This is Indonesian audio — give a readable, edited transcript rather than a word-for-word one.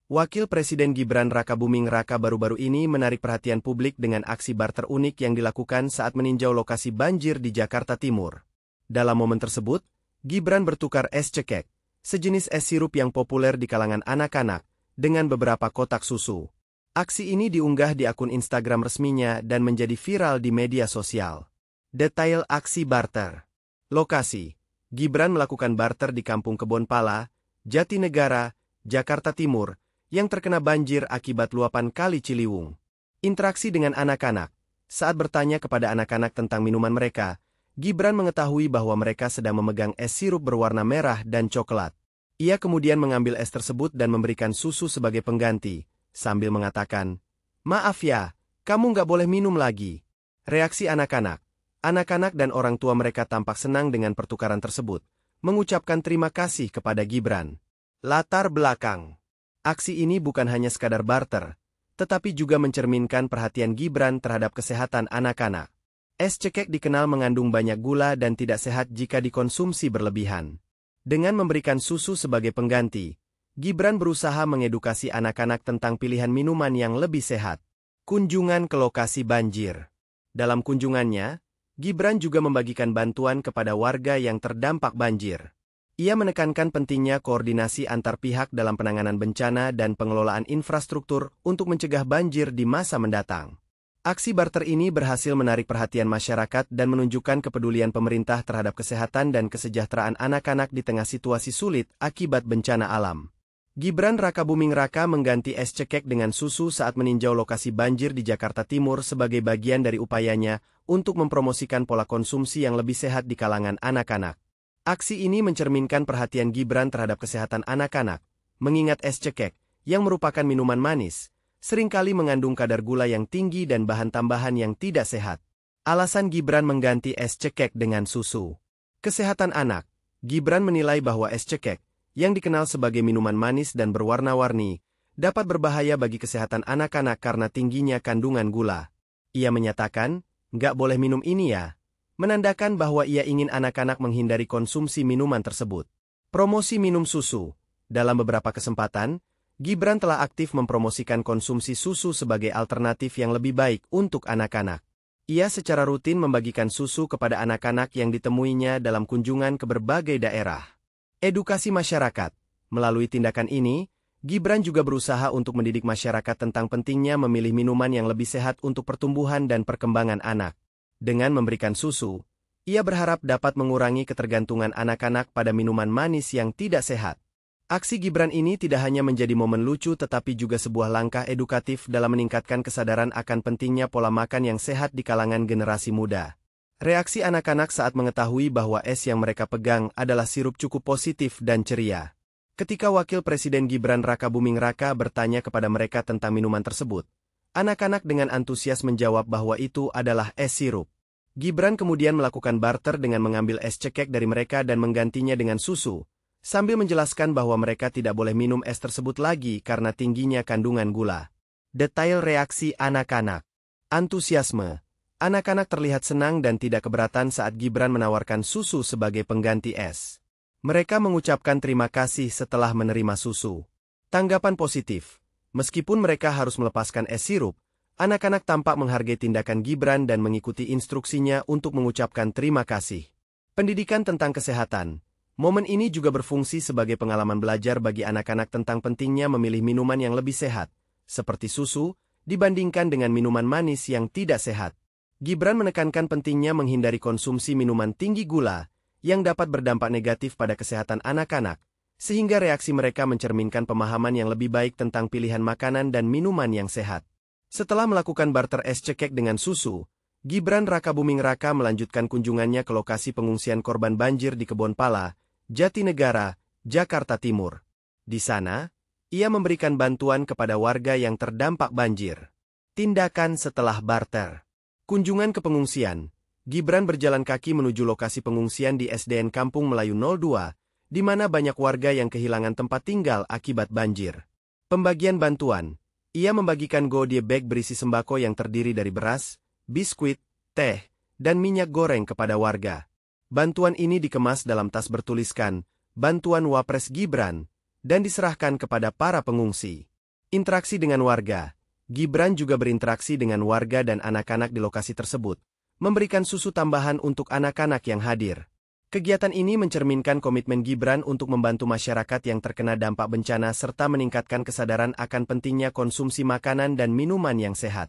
Wakil Presiden Gibran Rakabuming Raka baru-baru ini menarik perhatian publik dengan aksi barter unik yang dilakukan saat meninjau lokasi banjir di Jakarta Timur. Dalam momen tersebut, Gibran bertukar es cekek, sejenis es sirup yang populer di kalangan anak-anak, dengan beberapa kotak susu. Aksi ini diunggah di akun Instagram resminya dan menjadi viral di media sosial. Detail aksi barter. Lokasi: Gibran melakukan barter di Kampung Kebonpala, Jatinegara, Jakarta Timur, yang terkena banjir akibat luapan Kali Ciliwung. Interaksi dengan anak-anak. Saat bertanya kepada anak-anak tentang minuman mereka, Gibran mengetahui bahwa mereka sedang memegang es sirup berwarna merah dan coklat. Ia kemudian mengambil es tersebut dan memberikan susu sebagai pengganti, sambil mengatakan, "Maaf ya, kamu nggak boleh minum lagi." Reaksi anak-anak. Anak-anak dan orang tua mereka tampak senang dengan pertukaran tersebut, mengucapkan terima kasih kepada Gibran. Latar belakang. Aksi ini bukan hanya sekadar barter, tetapi juga mencerminkan perhatian Gibran terhadap kesehatan anak-anak. Es cekek dikenal mengandung banyak gula dan tidak sehat jika dikonsumsi berlebihan. Dengan memberikan susu sebagai pengganti, Gibran berusaha mengedukasi anak-anak tentang pilihan minuman yang lebih sehat. Kunjungan ke lokasi banjir. Dalam kunjungannya, Gibran juga membagikan bantuan kepada warga yang terdampak banjir. Ia menekankan pentingnya koordinasi antar pihak dalam penanganan bencana dan pengelolaan infrastruktur untuk mencegah banjir di masa mendatang. Aksi barter ini berhasil menarik perhatian masyarakat dan menunjukkan kepedulian pemerintah terhadap kesehatan dan kesejahteraan anak-anak di tengah situasi sulit akibat bencana alam. Gibran Rakabuming Raka mengganti es cekek dengan susu saat meninjau lokasi banjir di Jakarta Timur sebagai bagian dari upayanya untuk mempromosikan pola konsumsi yang lebih sehat di kalangan anak-anak. Aksi ini mencerminkan perhatian Gibran terhadap kesehatan anak-anak, mengingat es cekek, yang merupakan minuman manis, seringkali mengandung kadar gula yang tinggi dan bahan tambahan yang tidak sehat. Alasan Gibran mengganti es cekek dengan susu. Kesehatan anak. Gibran menilai bahwa es cekek, yang dikenal sebagai minuman manis dan berwarna-warni, dapat berbahaya bagi kesehatan anak-anak karena tingginya kandungan gula. Ia menyatakan, "Nggak boleh minum ini ya," menandakan bahwa ia ingin anak-anak menghindari konsumsi minuman tersebut. Promosi minum susu. Dalam beberapa kesempatan, Gibran telah aktif mempromosikan konsumsi susu sebagai alternatif yang lebih baik untuk anak-anak. Ia secara rutin membagikan susu kepada anak-anak yang ditemuinya dalam kunjungan ke berbagai daerah. Edukasi masyarakat. Melalui tindakan ini, Gibran juga berusaha untuk mendidik masyarakat tentang pentingnya memilih minuman yang lebih sehat untuk pertumbuhan dan perkembangan anak. Dengan memberikan susu, ia berharap dapat mengurangi ketergantungan anak-anak pada minuman manis yang tidak sehat. Aksi Gibran ini tidak hanya menjadi momen lucu tetapi juga sebuah langkah edukatif dalam meningkatkan kesadaran akan pentingnya pola makan yang sehat di kalangan generasi muda. Reaksi anak-anak saat mengetahui bahwa es yang mereka pegang adalah sirup cukup positif dan ceria. Ketika Wakil Presiden Gibran Rakabuming Raka bertanya kepada mereka tentang minuman tersebut, anak-anak dengan antusias menjawab bahwa itu adalah es sirup. Gibran kemudian melakukan barter dengan mengambil es cekek dari mereka dan menggantinya dengan susu, sambil menjelaskan bahwa mereka tidak boleh minum es tersebut lagi karena tingginya kandungan gula. Detail reaksi anak-anak. Antusiasme. Anak-anak terlihat senang dan tidak keberatan saat Gibran menawarkan susu sebagai pengganti es. Mereka mengucapkan terima kasih setelah menerima susu. Tanggapan positif. Meskipun mereka harus melepaskan es sirup, anak-anak tampak menghargai tindakan Gibran dan mengikuti instruksinya untuk mengucapkan terima kasih. Pendidikan tentang kesehatan. Momen ini juga berfungsi sebagai pengalaman belajar bagi anak-anak tentang pentingnya memilih minuman yang lebih sehat, seperti susu, dibandingkan dengan minuman manis yang tidak sehat. Gibran menekankan pentingnya menghindari konsumsi minuman tinggi gula, yang dapat berdampak negatif pada kesehatan anak-anak, sehingga reaksi mereka mencerminkan pemahaman yang lebih baik tentang pilihan makanan dan minuman yang sehat. Setelah melakukan barter es cekek dengan susu, Gibran Rakabuming Raka melanjutkan kunjungannya ke lokasi pengungsian korban banjir di Kebonpala, Jatinegara, Jakarta Timur. Di sana, ia memberikan bantuan kepada warga yang terdampak banjir. Tindakan setelah barter. Kunjungan ke pengungsian. Gibran berjalan kaki menuju lokasi pengungsian di SDN Kampung Melayu 02, di mana banyak warga yang kehilangan tempat tinggal akibat banjir. Pembagian bantuan. Ia membagikan goodie bag berisi sembako yang terdiri dari beras, biskuit, teh, dan minyak goreng kepada warga. Bantuan ini dikemas dalam tas bertuliskan, "Bantuan Wapres Gibran," dan diserahkan kepada para pengungsi. Interaksi dengan warga. Gibran juga berinteraksi dengan warga dan anak-anak di lokasi tersebut, memberikan susu tambahan untuk anak-anak yang hadir. Kegiatan ini mencerminkan komitmen Gibran untuk membantu masyarakat yang terkena dampak bencana serta meningkatkan kesadaran akan pentingnya konsumsi makanan dan minuman yang sehat.